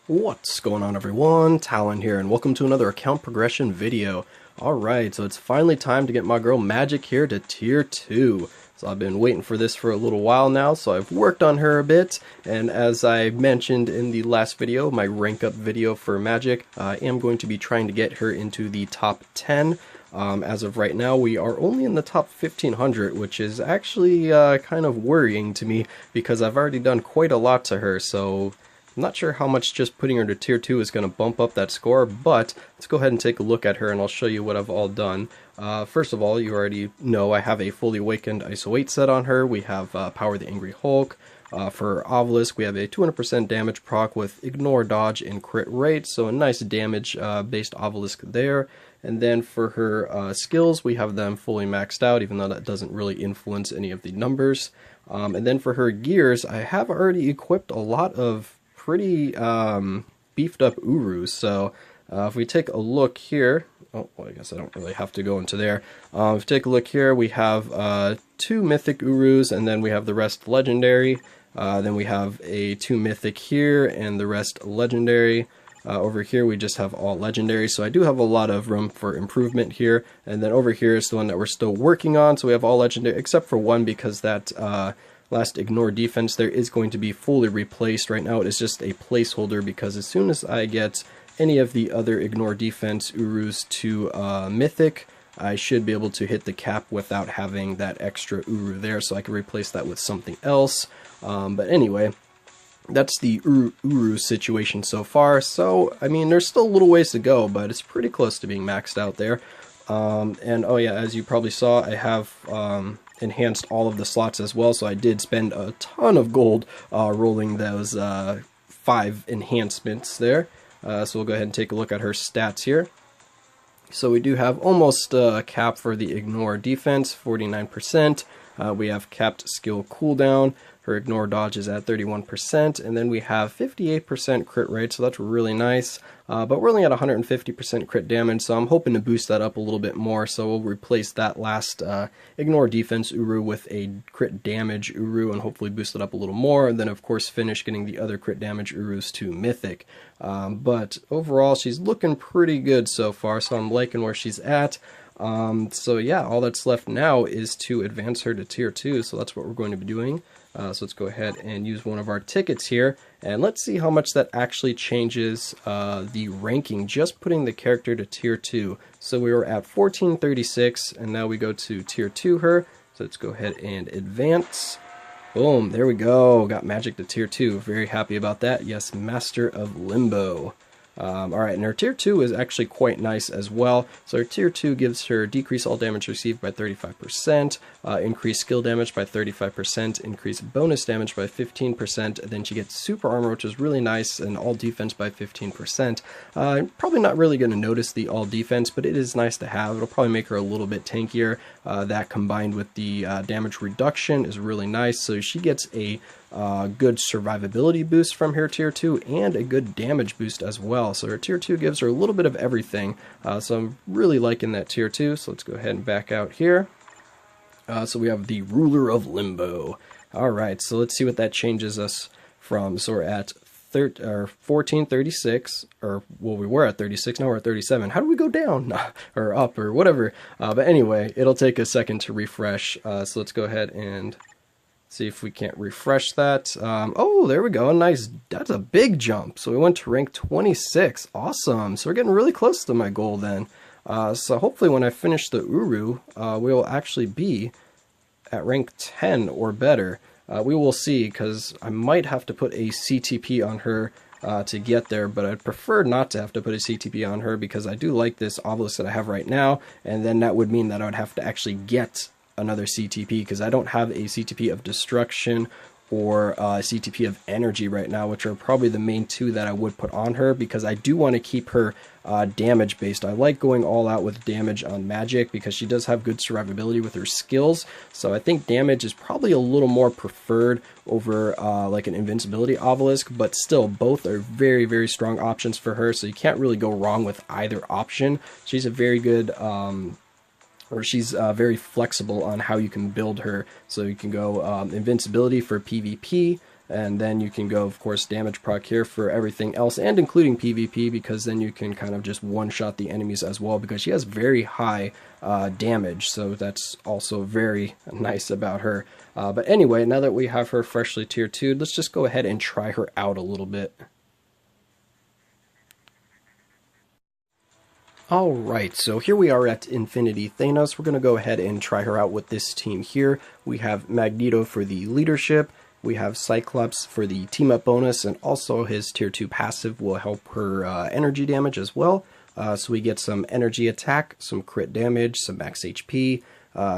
What's going on, everyone? Talen here, and welcome to another account progression video. Alright, so it's finally time to get my girl Magik here to tier 2. So I've been waiting for this for a little while now, so I've worked on her a bit, and as I mentioned in the last video, my rank up video for Magik, I am going to be trying to get her into the top 10. As of right now, we are only in the top 1500, which is actually kind of worrying to me, because I've already done quite a lot to her, so I'm not sure how much just putting her to tier 2 is going to bump up that score, but let's go ahead and take a look at her and I'll show you what I've all done. First of all, you already know I have a fully awakened ISO 8 set on her. We have Power the Angry Hulk. For Obelisk, we have a 200% damage proc with Ignore, Dodge, and Crit Rate, so a nice damage based Obelisk there. And then for her skills, we have them fully maxed out, even though that doesn't really influence any of the numbers. And then for her gears, I have already equipped a lot of pretty beefed up Urus. So if we take a look here, oh, well, I guess I don't really have to go into there. If we take a look here, we have 2 mythic Urus, and then we have the rest legendary. Then we have a 2 mythic here, and the rest legendary. Over here we just have all legendary, so I do have a lot of room for improvement here. And then over here is the one that we're still working on, so we have all legendary except for one, because that last ignore defense there is going to be fully replaced. Right now it is just a placeholder, because as soon as I get any of the other ignore defense Urus to mythic, I should be able to hit the cap without having that extra Uru there, so I can replace that with something else. But anyway, that's the Uru situation so far. So I mean, there's still a little ways to go, but it's pretty close to being maxed out there. And oh yeah, as you probably saw, I have enhanced all of the slots as well, so I did spend a ton of gold rolling those 5 enhancements there. So we'll go ahead and take a look at her stats here. So we do have almost a cap for the ignore defense, 49%. We have capped skill cooldown. Her ignore dodge is at 31%, and then we have 58% crit rate, so that's really nice. But we're only at 150% crit damage, so I'm hoping to boost that up a little bit more. So we'll replace that last ignore defense Uru with a crit damage Uru, and hopefully boost it up a little more. And then of course finish getting the other crit damage Urus to mythic. But overall, she's looking pretty good so far, so I'm liking where she's at. So yeah, all that's left now is to advance her to tier 2, so that's what we're going to be doing. So let's go ahead and use one of our tickets here, and let's see how much that actually changes the ranking, just putting the character to tier 2. So we were at 1436, and now we go to tier 2 her, so let's go ahead and advance. Boom, there we go, got Magik to tier 2, very happy about that. Yes, Master of Limbo. Alright, and her tier 2 is actually quite nice as well. So her tier 2 gives her decrease all damage received by 35%, increase skill damage by 35%, increase bonus damage by 15%, and then she gets super armor, which is really nice, and all defense by 15%. Probably not really going to notice the all defense, but it is nice to have. It'll probably make her a little bit tankier. That combined with the damage reduction is really nice, so she gets a good survivability boost from her tier 2 and a good damage boost as well. So her tier 2 gives her a little bit of everything, so I'm really liking that tier 2. So let's go ahead and back out here. So we have the Ruler of Limbo. Alright, so let's see what that changes us from. So we're at 1436, or well, we were at 36, now we're at 37. How do we go down or up or whatever? But anyway, it'll take a second to refresh. So let's go ahead and see if we can't refresh that. Oh, there we go. Nice. That's a big jump. So we went to rank 26. Awesome. So we're getting really close to my goal then. So hopefully when I finish the Uru, we will actually be at rank 10 or better. We will see, because I might have to put a CTP on her to get there, but I'd prefer not to have to put a CTP on her, because I do like this obelisk that I have right now, and then that would mean that I would have to actually get another CTP, because I don't have a CTP of destruction or a CTP of energy right now, which are probably the main 2 that I would put on her, because I do want to keep her damage based. I like going all out with damage on Magik, because she does have good survivability with her skills, so I think damage is probably a little more preferred over like an invincibility obelisk, but still both are very, very strong options for her, so you can't really go wrong with either option. She's a very good she's very flexible on how you can build her. So you can go invincibility for PvP, And then you can go, of course, damage proc here for everything else, and including PvP, because then you can kind of just one-shot the enemies as well, because she has very high damage, so that's also very nice about her. But anyway, now that we have her freshly tier 2, let's just go ahead and try her out a little bit. Alright, so here we are at Infinity Thanos. We're going to go ahead and try her out with this team here. We have Magneto for the leadership, we have Cyclops for the team up bonus, and also his tier 2 passive will help her energy damage as well. So we get some energy attack, some crit damage, some max HP,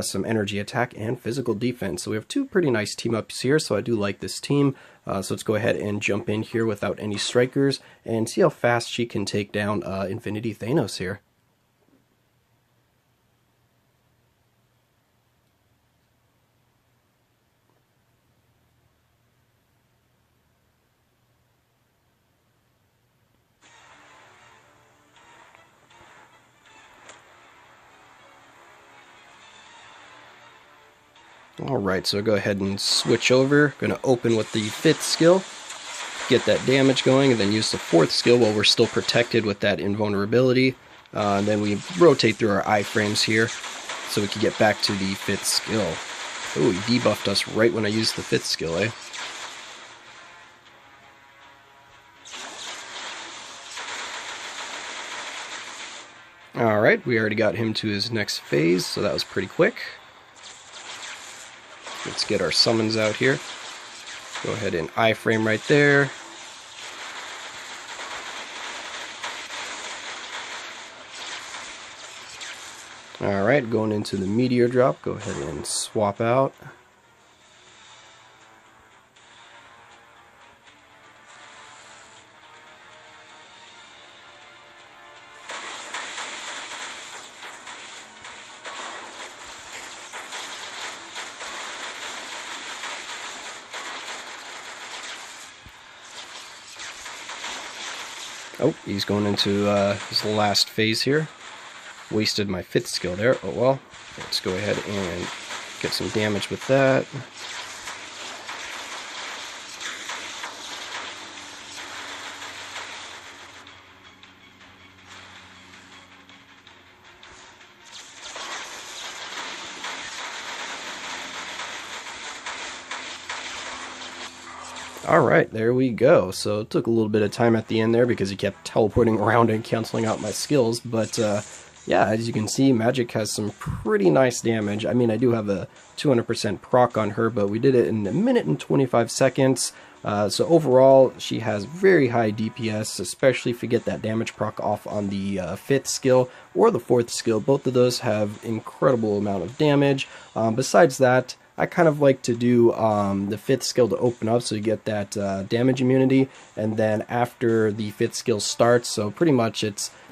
some energy attack, and physical defense. So we have two pretty nice team ups here, so I do like this team. So let's go ahead and jump in here without any strikers and see how fast she can take down Infinity Thanos here. Alright, so go ahead and switch over. Going to open with the 5th skill, get that damage going, and then use the 4th skill while we're still protected with that invulnerability. And then we rotate through our iframes here so we can get back to the 5th skill. Oh, he debuffed us right when I used the 5th skill, eh? Alright, we already got him to his next phase, so that was pretty quick. Let's get our summons out here. Go ahead and iframe right there. Alright, going into the meteor drop, go ahead and swap out. Oh, he's going into his last phase here. Wasted my 5th skill there. Oh well. Let's go ahead and get some damage with that. Alright, there we go. So it took a little bit of time at the end there because he kept teleporting around and canceling out my skills, but yeah, as you can see, Magik has some pretty nice damage. I mean, I do have a 200% proc on her, but we did it in 1 minute and 25 seconds. So overall, she has very high DPS, especially if you get that damage proc off on the 5th skill or the 4th skill. Both of those have incredible amount of damage. Besides that, I kind of like to do the 5th skill to open up so you get that damage immunity, and then after the 5th skill starts, so pretty much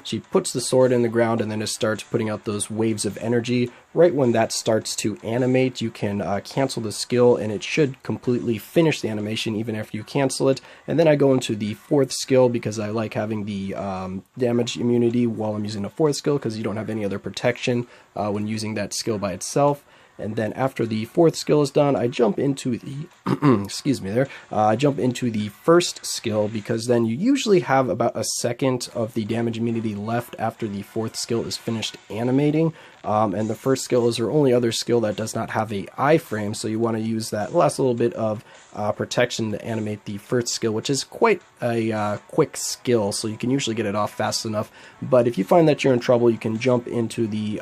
she puts the sword in the ground and then it starts putting out those waves of energy. Right when that starts to animate, you can cancel the skill and it should completely finish the animation even after you cancel it. And then I go into the 4th skill because I like having the damage immunity while I'm using the 4th skill, because you don't have any other protection when using that skill by itself. And then after the 4th skill is done, I jump into the excuse me there. I jump into the 1st skill, because then you usually have about a second of the damage immunity left after the 4th skill is finished animating. And the 1st skill is your only other skill that does not have a iframe, so you want to use that last little bit of protection to animate the 1st skill, which is quite a quick skill, so you can usually get it off fast enough. But if you find that you're in trouble, you can jump into the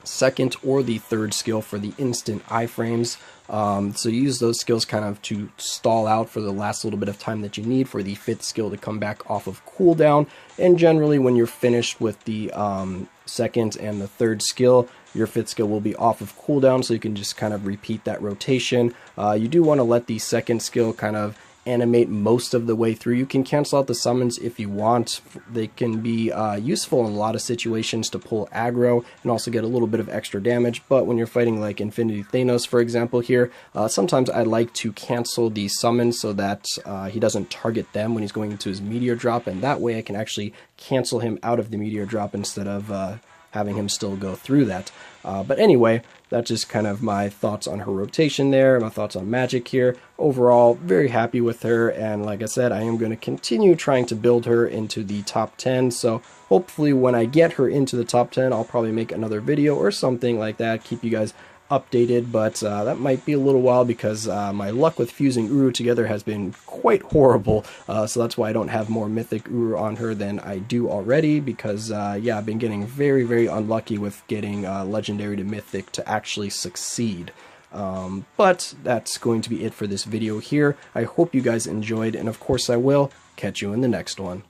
2nd or the 3rd skill for the instant iframes. So you use those skills kind of to stall out for the last little bit of time that you need for the 5th skill to come back off of cooldown. And generally when you're finished with the 2nd and the 3rd skill, your 5th skill will be off of cooldown, so you can just kind of repeat that rotation. You do want to let the 2nd skill kind of animate most of the way through. You can cancel out the summons if you want. They can be useful in a lot of situations to pull aggro and also get a little bit of extra damage, but when you're fighting like Infinity Thanos, for example here, sometimes I like to cancel the summons so that he doesn't target them when he's going into his meteor drop, and that way I can actually cancel him out of the meteor drop instead of having him still go through that. But anyway, that's just kind of my thoughts on her rotation there, my thoughts on Magik here. Overall, very happy with her, and like I said, I am going to continue trying to build her into the top 10, so hopefully when I get her into the top 10, I'll probably make another video or something like that, keep you guys updated, but that might be a little while because my luck with fusing Uru together has been quite horrible, so that's why I don't have more mythic Uru on her than I do already, because yeah, I've been getting very, very unlucky with getting legendary to mythic to actually succeed. But that's going to be it for this video here. I hope you guys enjoyed, and of course I will catch you in the next one.